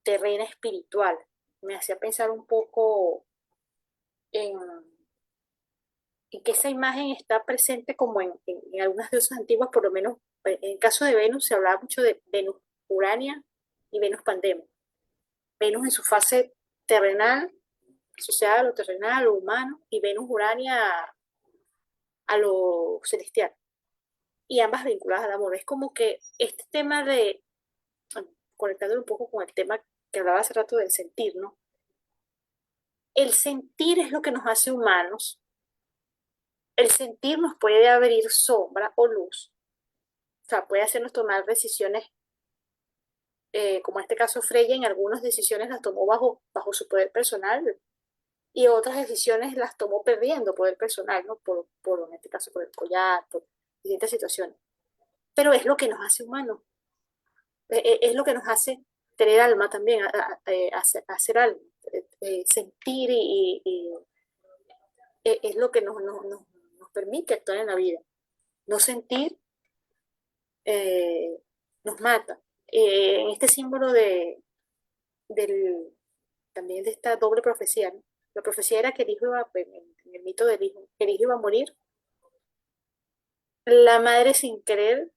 terrena espiritual. Me hacía pensar un poco en, en que esa imagen está presente como en algunas diosas antiguas, por lo menos en el caso de Venus se hablaba mucho de Venus Urania y Venus Pandemo. Venus en su fase terrenal, asociada a lo terrenal, a lo humano, y Venus Urania a lo celestial. Y ambas vinculadas al amor. Es como que este tema bueno, conectándolo un poco con el tema que hablaba hace rato del sentir, ¿no? el sentir es lo que nos hace humanos. El sentir nos puede abrir sombra o luz, o sea, puede hacernos tomar decisiones, como en este caso Freya, en algunas decisiones las tomó bajo su poder personal y otras decisiones las tomó perdiendo poder personal, ¿no? En este caso, por el collar, por distintas situaciones. Pero es lo que nos hace humanos, es lo que nos hace tener alma también, hacer alma, sentir es lo que nos permite actuar en la vida. No sentir nos mata. En este símbolo del, también de esta doble profecía, ¿no? La profecía era que el hijo iba, en el mito del hijo, que el hijo iba a morir. La madre sin querer,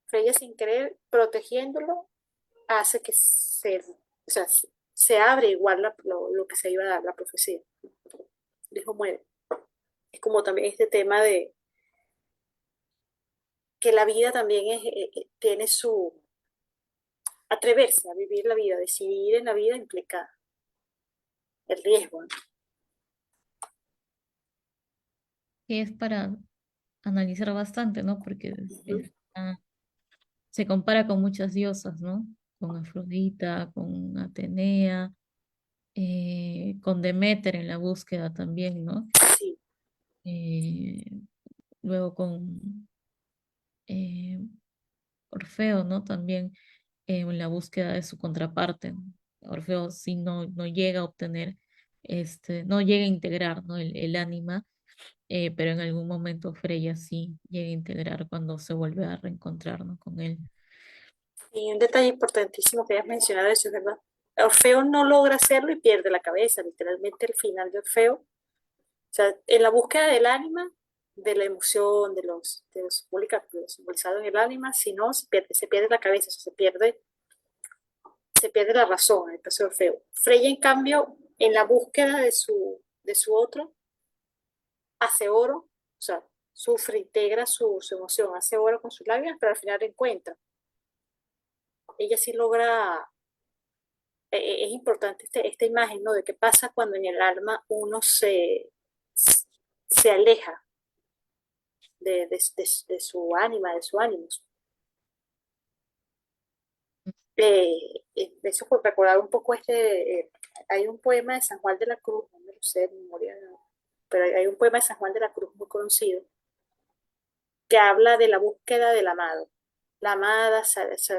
Freya sin querer, protegiéndolo, hace que o sea, se abre igual lo que se iba a dar, la profecía. El hijo muere. Es como también este tema de que la vida también tiene su atreverse a vivir la vida, decidir en la vida implica el riesgo, ¿no? Que es para analizar bastante, ¿no? Porque Ujú. se compara con muchas diosas, ¿no? Con Afrodita, con Atenea, con Deméter en la búsqueda también, ¿no? Sí, Eh, luego con eh, Orfeo, ¿no? También en la búsqueda de su contraparte. Orfeo sí no llega a obtener, no llega a integrar, ¿no? El ánima, pero en algún momento Freya sí llega a integrar cuando se vuelve a reencontrar, ¿no? Con él. y un detalle importantísimo que hayas mencionado eso, es verdad. Orfeo no logra hacerlo y pierde la cabeza, literalmente el final de Orfeo. O sea, en la búsqueda del ánima, de la emoción, de lo simbolizado en el ánima, si no, se pierde la cabeza, o sea, se pierde la razón en el caso de Orfeo. Freya, en cambio, en la búsqueda de su otro, hace oro, o sea, sufre, integra su emoción, hace oro con sus lágrimas, pero al final lo encuentra. Ella sí logra, es importante esta imagen, ¿no? De qué pasa cuando en el alma uno se aleja de su ánima, de su ánimo. Eso por recordar un poco hay un poema de San Juan de la Cruz, no me lo sé de memoria, no, pero hay un poema de San Juan de la Cruz muy conocido que habla de la búsqueda del amado. La amada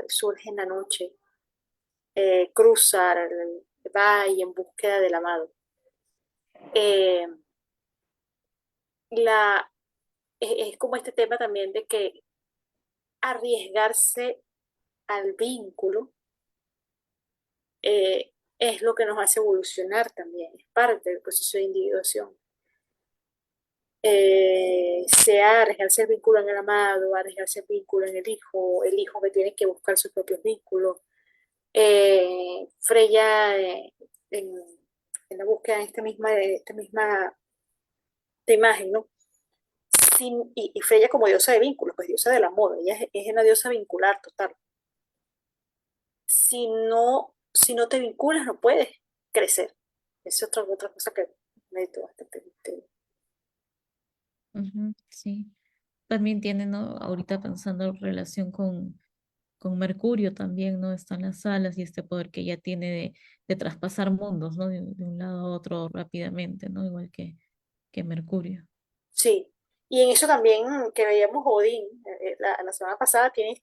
surge en la noche, cruza, va y en búsqueda del amado. Eh, la, es como este tema también de que arriesgarse al vínculo es lo que nos hace evolucionar también, es parte del proceso de individuación. Sea arriesgarse el vínculo en el amado, arriesgarse el vínculo en el hijo que tiene que buscar sus propios vínculos. Freya en la búsqueda de esta misma imagen, ¿no? Y Freya como diosa de vínculos, pues diosa del amor, ella es una diosa vincular total. Si no te vinculas, no puedes crecer. Es otra cosa que medito bastante. Ujú, sí. También tiene, ¿no? Ahorita pensando en relación con Mercurio también, ¿no? Están las alas y este poder que ella tiene de traspasar mundos, ¿no? De un lado a otro rápidamente, ¿no? Igual que Mercurio. Sí, y en eso también que veíamos Odín, la semana pasada tiene me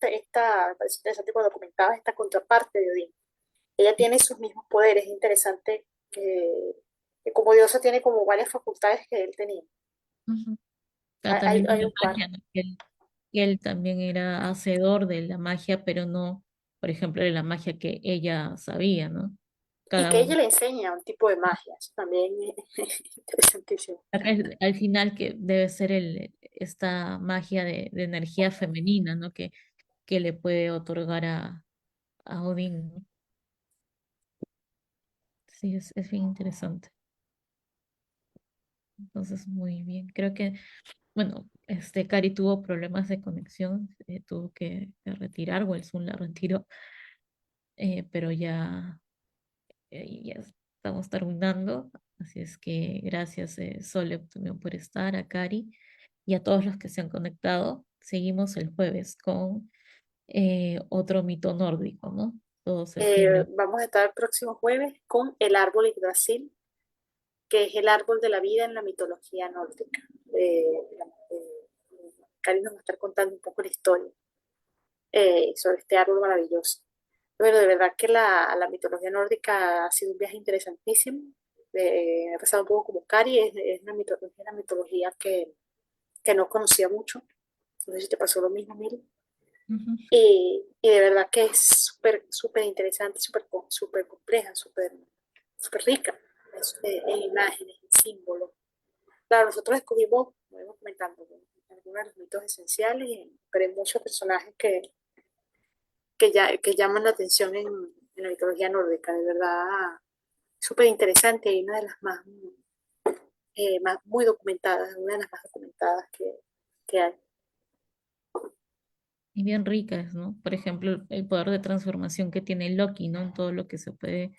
parece interesante cuando comentabas esta contraparte de Odín. Ella tiene sus mismos poderes, es interesante que como diosa tiene como varias facultades que él tenía. Ujú. Ah, Hay, también con hay la un par. magia, ¿no? Que él también era hacedor de la magia, pero no, por ejemplo, de la magia que ella sabía, ¿no? Y Cada que ella uno. le enseña un tipo de magia, eso también es interesantísimo. Acá al final que debe ser esta magia de energía femenina, ¿no? Que le puede otorgar a Odín, ¿no? Sí, es bien interesante. Entonces, muy bien. Creo que, bueno, Cari tuvo problemas de conexión, tuvo que retirar, o el Zoom la retiró, pero ya estamos terminando, Así es que gracias, Sole, también por estar, a Cari y a todos los que se han conectado. Seguimos el jueves con otro mito nórdico, ¿no? Todo septiembre. Vamos a estar el próximo jueves con el árbol Yggdrasil, que es el árbol de la vida en la mitología nórdica. Cari nos va a estar contando un poco la historia sobre este árbol maravilloso. Bueno, de verdad que la mitología nórdica ha sido un viaje interesantísimo. Me ha pasado un poco como Cari, es una mitología que no conocía mucho. No sé si te pasó lo mismo, Miri. Ujú. Y de verdad que es súper, súper interesante, súper compleja, súper rica en imágenes, en símbolos. Claro, nosotros descubrimos, como hemos comentando, algunos de los mitos esenciales, pero hay muchos personajes que llaman la atención en la mitología nórdica, de verdad, súper interesante y una de las más muy documentadas, una de las más documentadas que hay. Y bien ricas, ¿no? Por ejemplo, el poder de transformación que tiene Loki, ¿no? En todo lo que se puede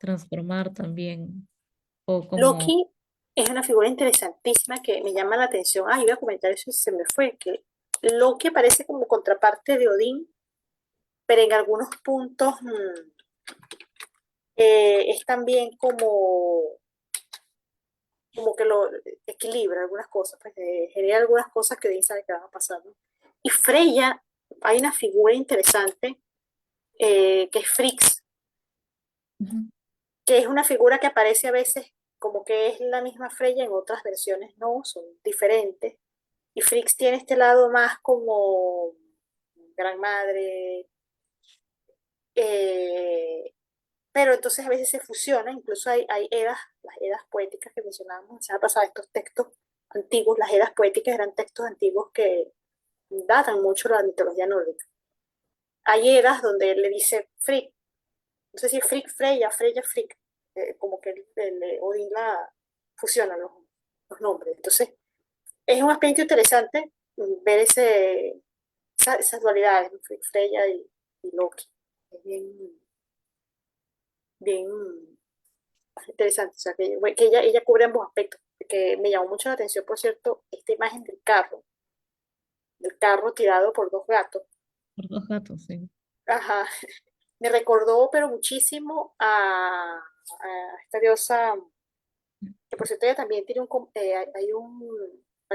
transformar también. O como, Loki es una figura interesantísima que me llama la atención. Ah, iba a comentar eso y se me fue, que Loki aparece como contraparte de Odín, pero en algunos puntos es también como que lo equilibra algunas cosas, pues, genera algunas cosas que Odín sabe que van a pasar, ¿no? Y Freya, hay una figura interesante que es Frigg, ujú, que es una figura que aparece a veces como que es la misma Freya, en otras versiones no, son diferentes. Y Friggs tiene este lado más como gran madre, eh, pero entonces a veces se fusiona, incluso hay edas, las edas poéticas que mencionábamos la semana pasada, estos textos antiguos, las edas poéticas eran textos antiguos que datan mucho la mitología nórdica. Hay edas donde él le dice Frigg, no sé si Frigg Freya, Freya Frigg, como que Odín la fusiona los nombres. Entonces, es un aspecto interesante ver esas dualidades, ¿no? Freya y Loki. Es bien interesante. O sea, que ella cubre ambos aspectos. Que me llamó mucho la atención, por cierto, esta imagen del carro tirado por dos gatos. por dos gatos, sí. Ajá. Me recordó, pero muchísimo a esta diosa, que por cierto ella también tiene hay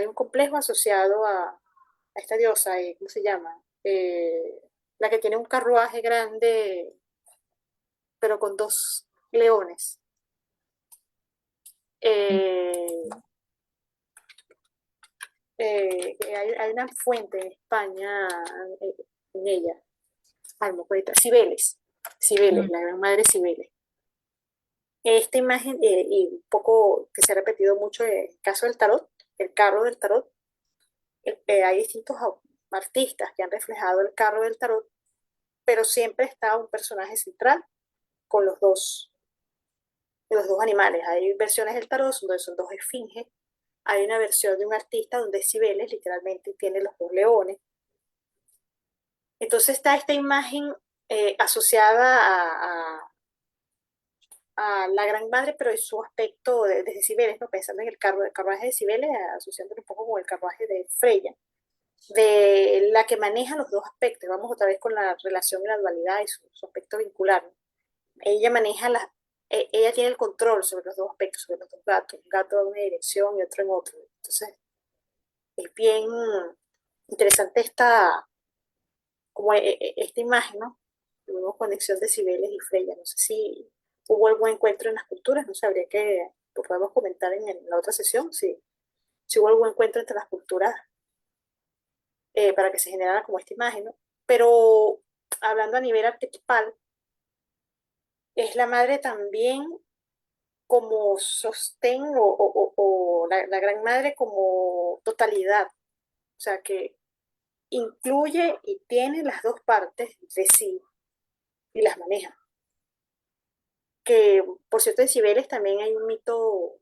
un complejo asociado a esta diosa, ¿cómo se llama? La que tiene un carruaje grande, pero con dos leones. Eh, Eh, hay una fuente en España eh, en ella, ay, no puedo Cibeles, mm, Cibeles, la gran madre Cibeles. Esta imagen, y un poco que se ha repetido mucho en el caso del tarot, el carro del tarot, hay distintos artistas que han reflejado el carro del tarot, pero siempre está un personaje central con los dos animales. Hay versiones del tarot donde son dos esfinges, hay una versión de un artista donde Cibeles literalmente tiene los dos leones. Entonces está esta imagen asociada a la gran madre, pero en su aspecto de Cibeles, ¿no? Pensando en el carruaje de Cibeles, asociándolo un poco con el carruaje de Freya, de la que maneja los dos aspectos. Vamos otra vez con la relación y la dualidad y su aspecto vincular, ¿no? Ella maneja ella tiene el control sobre los dos aspectos, sobre los dos gatos, un gato en una dirección y otro en otro. Entonces, es bien interesante esta imagen, ¿no? Tuvimos conexión de Cibeles y Freya. No sé si hubo algún encuentro en las culturas, no sabría que lo podemos comentar en la otra sesión, si hubo algún encuentro entre las culturas para que se generara como esta imagen, ¿no? Pero hablando a nivel arquetipal, es la madre también como sostén o la gran madre como totalidad, o sea que incluye y tiene las dos partes de sí y las maneja. Que por cierto en Cibeles también hay un mito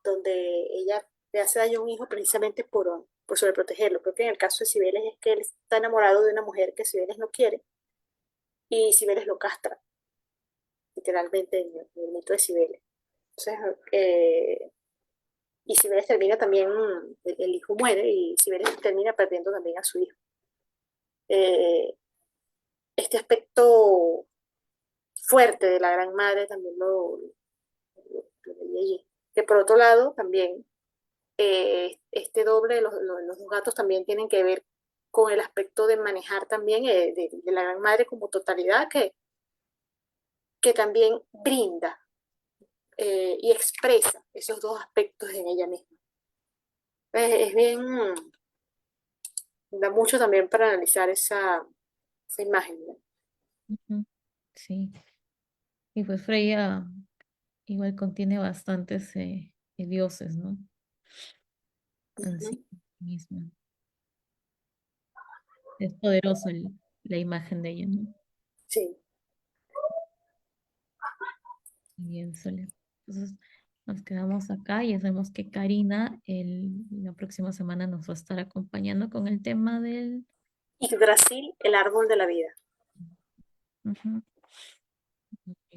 donde ella le hace daño a un hijo precisamente por sobreprotegerlo. Creo que en el caso de Cibeles es que él está enamorado de una mujer que Cibeles no quiere y Cibeles lo castra, literalmente en el mito de Cibeles. Entonces, y Cibeles termina también, el hijo muere y Cibeles termina perdiendo también a su hijo. Eh, este aspecto fuerte de la gran madre también lo veía allí. Que por otro lado, también este doble de los dos gatos también tienen que ver con el aspecto de manejar también de la gran madre como totalidad que también brinda y expresa esos dos aspectos en ella misma. Es bien, da mucho también para analizar esa imagen, ¿no? Ujú. Sí, y pues Freya igual contiene bastantes dioses, ¿no? En sí Ujú. misma. Es poderosa la imagen de ella, ¿no? Sí. Bien, Sole. Entonces, nos quedamos acá y sabemos que Karina la próxima semana nos va a estar acompañando con el tema del... Yggdrasil, el árbol de la vida. Ujú,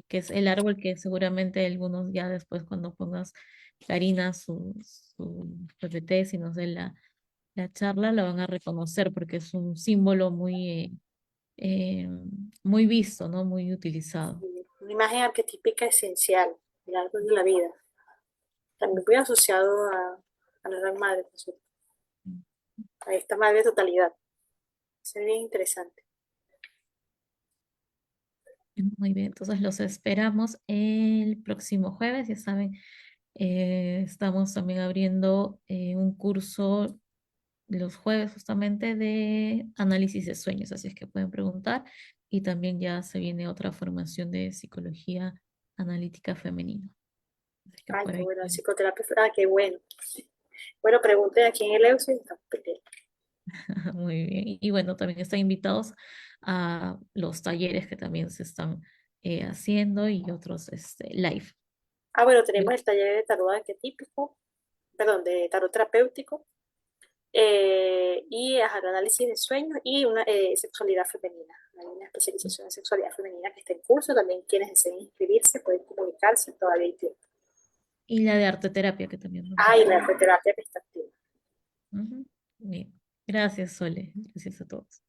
que es el árbol que seguramente algunos ya después cuando pongas Karina su PPT, si nos dé la charla, la van a reconocer porque es un símbolo eh, muy visto, ¿no? Muy utilizado. Una imagen arquetípica esencial, el árbol de la vida. También muy asociado a la gran madre, por supuesto, a esta madre totalidad. Es bien interesante. Muy bien, entonces los esperamos el próximo jueves, ya saben, estamos también abriendo un curso los jueves justamente de análisis de sueños, así es que pueden preguntar y también ya se viene otra formación de psicología analítica femenina. Así que Ay, por qué ahí. bueno, psicoterapia. Ah, qué bueno. Bueno, pregunten aquí en el EUS y estamos pendientes. Muy bien. Y bueno, también están invitados a los talleres que también se están haciendo y otros live. Ah, bueno, tenemos el taller de tarot arquetípico, perdón, de tarot terapéutico, y ajá, el análisis de sueños y una sexualidad femenina. Hay una especialización en sexualidad femenina que está en curso. También quienes deseen inscribirse pueden comunicarse, todavía hay tiempo. Y la de arteterapia que también vamos a Ah, y tener. la terapia que está activa. Ujú. Bien. Gracias, Sole. Gracias a todos.